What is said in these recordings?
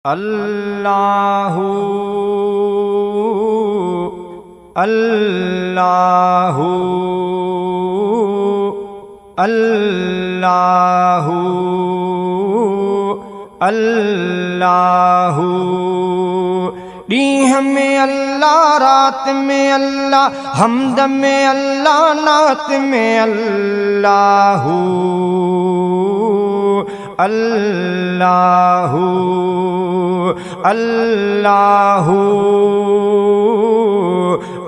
अल्लाहु अल्लाहु अल्लाहु अल्लाहु। डीह में अल्लाह, रात में अल्लाह, हमद में अल्लाह, नात में अल्लाहु अल्लाहु अल्लाहु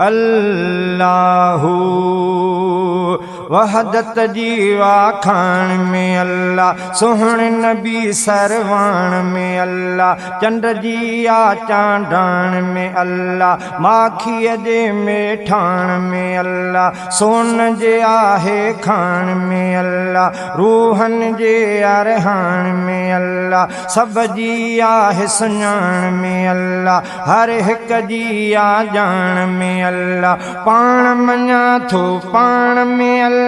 अल्लाहु। वहदत जीवा खान में अल्लाह, सोहण नबी सरवाण में अल्लाह, चंड जिया चांडान में अल्लाह, माखीअ जे मेठान में अल्लाह, सोन जे आहे खान में अल्लाह, रूहन जे अरहान में अल्लाह, सब जी आहे सुञाण में अल्लाह, हर हिक जी आ जान में अल्लाह, पाण मञा थो पाण में अल्लाह,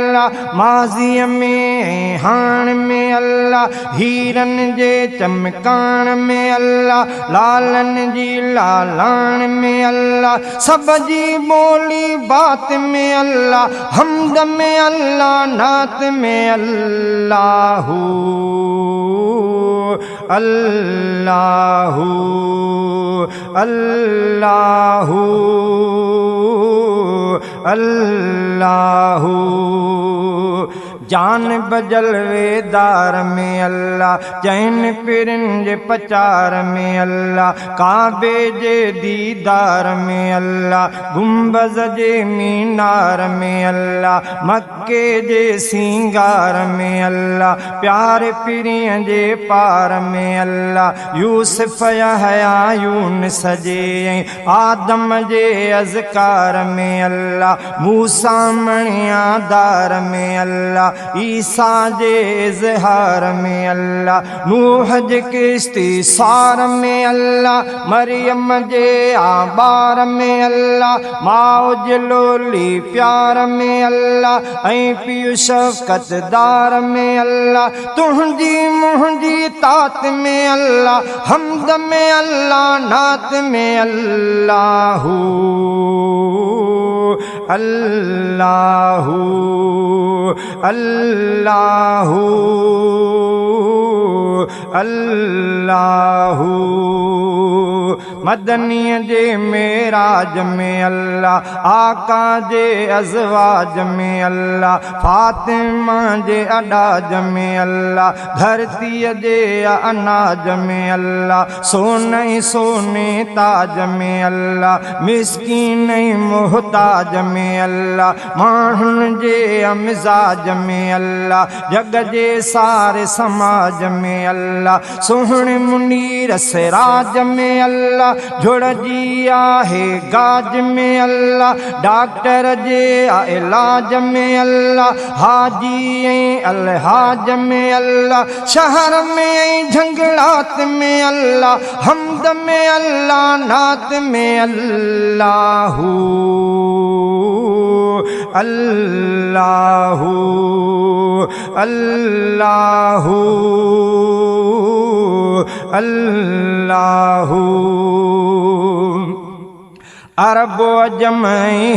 माज़ीअ में हाण में अल्लाह, हीरन जे चमकान में अल्लाह, लालन जी लालान में अल्लाह, सब जी बोली बात में अल्लाह, हमद में अल्लाह, नात में अल्लाहु अल्लाहु अल्लाहु अल्लाहु। जान बजलवेदार में अल्लाह, चैन पिरंज पचार में अल्लाह, काबे जे दीदार में अल्लाह, गुंबज जे मीनार में अल्लाह, मक्के जे सिंगार में अल्लाह, प्यार पिरियं जे पार में अल्लाह, यूसुफ यहया यूनुस जे आदम जे अज़कार में अल्लाह, मूसा मणिया दार में अल्लाह, ईसा जे इज़हार में अल्लाह, नूह जे किश्ती सार में अल्लाह, मरियम जे आबार में अल्लाह, माओ जे लोली प्यार में अल्लाह, ऐं पियो शफ़क़त दार में अल्लाह, तुंहिंजी मुंहिंजी तात में अल्लाह, हमद में अल्लाह, नात में अल्लाहु अल्लाहु अल्लाहु अल्लाहु। मदनीअ जे मेराज में अल्लाह, आका जे अज़वाज में अल्लाह, फातिमा जे अडाज में अल्लाह, धरतीअ जे अनाज में अल्लाह, सोने सोने ताज में अल्लाह, मिस्कीन मोहताज में अल्लाह, माण्हुनि जे अमिज़ाज में अल्लाह, जग जे सारे समाज में अल्लाह, सोहणे मुनीर सिराज में अल्लाह, जुड़ जी आहे गाज में अल्लाह, डॉक्टर जे इलाज में अल्लाह, हाजी ऐं अलहाज में अल्लाह, शहर में झंगलात में अल्लाह, हमद में अल्लाह, नात में अल्लाहु अल्लाहु अल्लाहु अल्लाहु। अरब अजम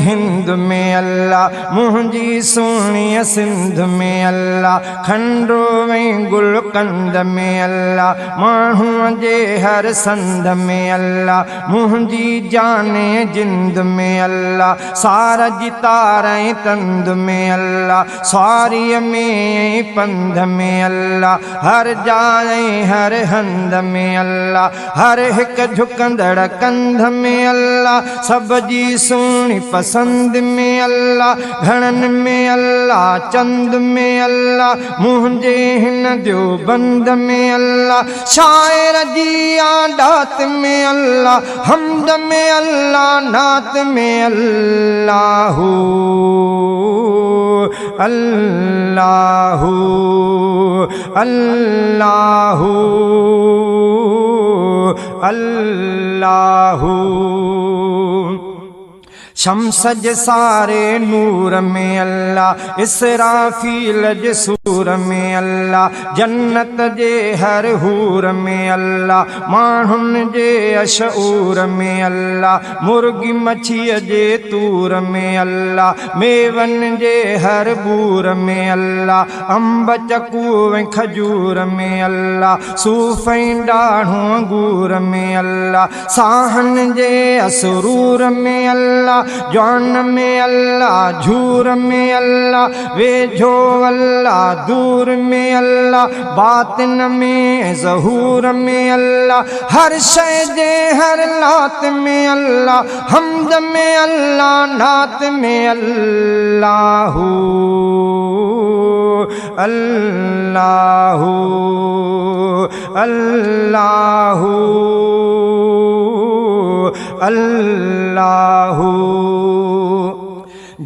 हिंद में अल्लाह, मुंहिंजी सुहिणी सिंध में अल्लाह, खंडो ऐं गुलकंद में अल्लाह, माण्हूअ जे हर संद में अल्लाह, मुंहिंजी जाने जिंद में अल्लाह, सार जी तार ऐं तंद में अल्लाह, सारीअ में पंध में अल्लाह, हर जाइ हर हंद में अल्लाह, हर हिक झुकंदड़ कंध में अल्लाह, सब जी सुहिणी पसंद में अल्लाह, घणनि में अल्लाह, चंद में अल्लाह, मुंहिंजे हिन जो बंद में अल्लाह, शायर जी आडात में अल्लाह, हमद में अल्लाह, नात में अल्लाहु अल्लाहु अल्लाहु अल्लाहु। शम्स जे सारे नूर में अल्लाह, इसराफील जे सूर में अल्लाह, जन्नत जे हर हूर में अल्लाह, माण्हुनि जे अशऊर में अल्लाह, मुर्गी मच्छीअ जे तूर में अल्लाह, मेवन जे हर बूर में अल्लाह, अंब चकू ऐं खजूर में अल्लाह, सूफ़ ऐं ॾाढ़ूं अंगूर में अल्लाह, साहन जे असरूर में अल्लाह, जान में अल्लाह, झूर में अल्लाह, वेझो अल्लाह, दूर में अल्लाह, बातिन में ज़हूर में अल्लाह, हर शय जे हर लात में अल्लाह, हमद में अल्लाह, नात में अल्लाह, अल्लाह अल्लाह अल्लाह।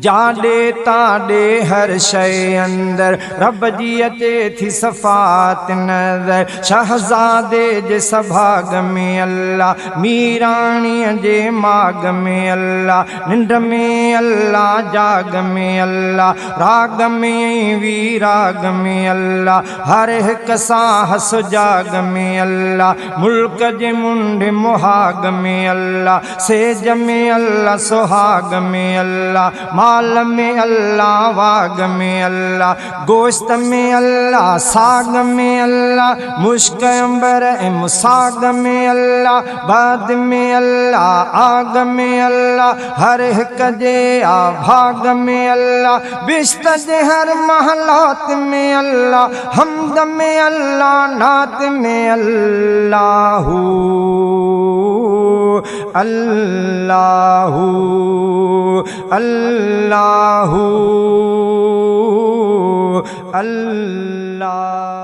जाॾे ताॾे हर शइ अंदर रब जी अचे थी सफ़ात नज़र, शहज़ादे जे सभाग में अल्लाह, मीराणीअ जे माग में अल्लाह, निंड में अल्लाह, जाग में अल्लाह, राग में वीराग में अल्लाह, हर हिक साह सुजाग में अल्लाह, मुल्क जे मुंड मुहाग में अल्लाह, सेज में अल्लाह, सुहाग में अल्लाह, माल में अल्लाह, वाग में अल्लाह, गोश्त में अल्लाह, साग में अल्लाह, मुश्क अंबर ऐं मुसाग में अल्लाह, बाद में अल्लाह, आग में अल्लाह, हर हिक जे आभाग में अल्लाह, बिश्त जे हर महलात में अल्लाह, हमद में अल्लाह, नात में अल्लाह, अल्लाह अल्लाह अल्लाह।